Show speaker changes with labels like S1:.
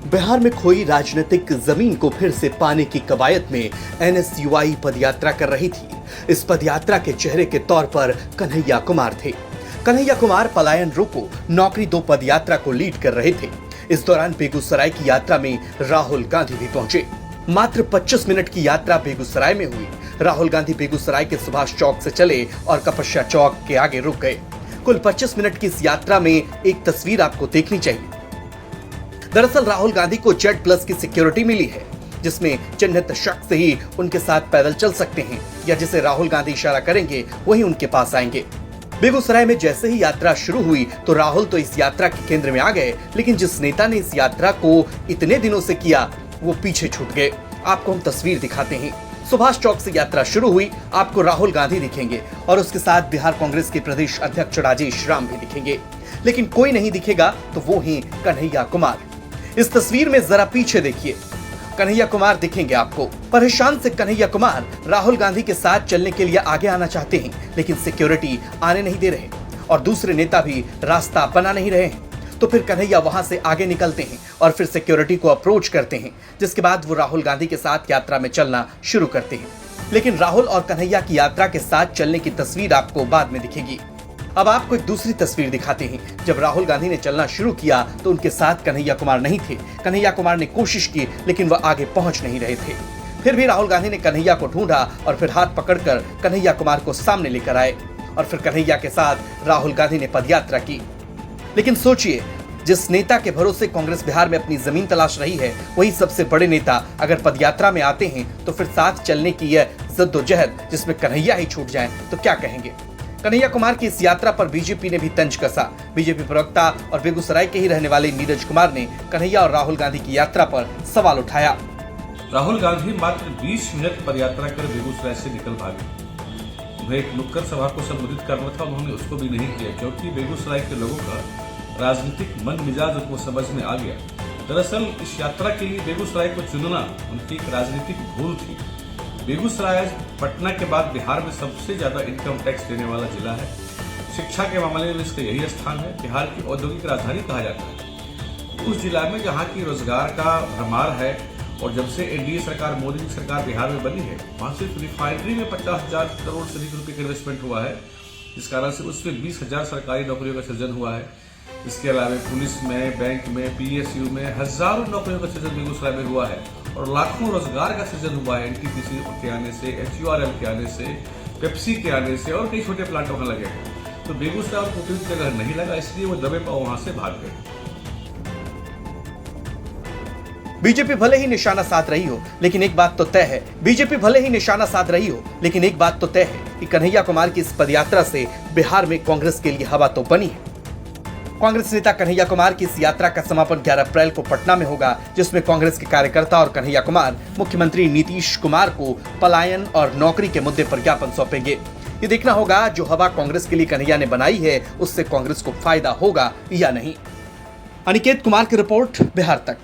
S1: बिहार में खोई राजनीतिक जमीन को फिर से पाने की कवायद में एनएसयूआई पदयात्रा कर रही थी। इस पदयात्रा के चेहरे के तौर पर कन्हैया कुमार थे। कन्हैया कुमार पलायन रोको नौकरी दो पदयात्रा को लीड कर रहे थे। इस दौरान बेगूसराय की यात्रा में राहुल गांधी भी पहुंचे। मात्र 25 मिनट की यात्रा बेगूसराय में हुई। राहुल गांधी बेगूसराय के सुभाष चौक से चले और कपस्या चौक के आगे रुक गए। कुल 25 मिनट की इस यात्रा में एक तस्वीर आपको देखनी चाहिए। दरअसल राहुल गांधी को Z+ की सिक्योरिटी मिली है, जिसमें चिन्हित शख्स ही उनके साथ पैदल चल सकते हैं या जिसे राहुल गांधी इशारा करेंगे वही उनके पास आएंगे। बेगूसराय में जैसे ही यात्रा शुरू हुई तो राहुल तो इस यात्रा के केंद्र में आ गए, लेकिन जिस नेता ने इस यात्रा को इतने दिनों से किया वो पीछे छूट गए। आपको हम तस्वीर दिखाते हैं। सुभाष चौक से यात्रा शुरू हुई, आपको राहुल गांधी दिखेंगे और उसके साथ बिहार कांग्रेस के प्रदेश अध्यक्ष राजेश राम भी दिखेंगे, लेकिन कोई नहीं दिखेगा तो वो ही कन्हैया कुमार। इस तस्वीर में जरा पीछे देखिए, कन्हैया कुमार दिखेंगे आपको। परेशान से कन्हैया कुमार राहुल गांधी के साथ चलने के लिए आगे आना चाहते हैं, लेकिन सिक्योरिटी आने नहीं दे रहे और दूसरे नेता भी रास्ता बना नहीं रहे हैं। तो फिर कन्हैया वहां से आगे निकलते हैं और फिर सिक्योरिटी को अप्रोच करते हैं, जिसके बाद वो राहुल गांधी के साथ यात्रा में चलना शुरू करते हैं। लेकिन राहुल और कन्हैया की यात्रा के साथ चलने की तस्वीर आपको बाद में दिखेगी। अब आपको एक दूसरी तस्वीर दिखाते हैं। जब राहुल गांधी ने चलना शुरू किया तो उनके साथ कन्हैया कुमार नहीं थे। कन्हैया कुमार ने कोशिश की, लेकिन वह आगे पहुंच नहीं रहे थे। फिर भी राहुल गांधी ने कन्हैया को ढूंढा और फिर हाथ पकड़कर कन्हैया कुमार को सामने लेकर आए और फिर कन्हैया के साथ राहुल गांधी ने पदयात्रा की। लेकिन सोचिए, जिस नेता के भरोसे कांग्रेस बिहार में अपनी जमीन तलाश रही है, वही सबसे बड़े नेता अगर पदयात्रा में आते हैं तो फिर साथ चलने की यह जद्दोजहद जिसमें कन्हैया ही छूट जाए तो क्या कहेंगे। कन्हैया कुमार की इस यात्रा पर बीजेपी ने भी तंज कसा। बीजेपी प्रवक्ता और बेगूसराय के ही रहने वाले नीरज कुमार ने कन्हैया और राहुल गांधी की यात्रा पर सवाल उठाया।
S2: राहुल गांधी मात्र 20 मिनट पदयात्रा कर बेगूसराय से निकल भागे। उन्हें एक नुक्कड़ सभा को संबोधित करना था, उन्होंने उसको भी नहीं किया, क्योंकि बेगूसराय के लोगों का राजनीतिक मन मिजाज उनको समझ में आ गया। दरअसल इस यात्रा के लिए बेगूसराय को चुनना उनकी एक राजनीतिक भूल थी। बेगूसराय पटना के बाद बिहार में सबसे ज्यादा इनकम टैक्स देने वाला जिला है। शिक्षा के मामले में इसका यही स्थान है। बिहार की औद्योगिक राजधानी कहा जाता है। उस जिला में जहाँ की रोजगार का भरमार है और जब से एनडीए सरकार, मोदी की सरकार बिहार में बनी है, वहाँ सिर्फ रिफाइनरी में 50,000 करोड़ से अधिक रुपये का इन्वेस्टमेंट हुआ है। इस कारण से उसमें 20,000 सरकारी नौकरियों का सृजन हुआ है। इसके अलावा पुलिस में, बैंक में, PSU में हजारों नौकरियों का सृजन बेगूसराय में हुआ है और लाखों रोजगार का सृजन हुआ है। NTPC के आने से, HURL के आने से, पेप्सी के आने से और कई छोटे प्लांट वहां लगे हैं। तो बेगूसराय और उपयुक्त जगह नहीं लगा, इसलिए वो दबे पांव वहां से भाग गए।
S1: बीजेपी भले ही निशाना साध रही हो, लेकिन एक बात तो तय है। बीजेपी भले ही निशाना साध रही हो, लेकिन एक बात तो तय है कि कन्हैया कुमार की इस पदयात्रा से बिहार में कांग्रेस के लिए हवा तो बनी है। कांग्रेस नेता कन्हैया कुमार की इस यात्रा का समापन 11 अप्रैल को पटना में होगा, जिसमें कांग्रेस के कार्यकर्ता और कन्हैया कुमार मुख्यमंत्री नीतीश कुमार को पलायन और नौकरी के मुद्दे पर ज्ञापन सौंपेंगे। ये देखना होगा जो हवा कांग्रेस के लिए कन्हैया ने बनाई है उससे कांग्रेस को फायदा होगा या नहीं। अनिकेत कुमार की रिपोर्ट, बिहार तक।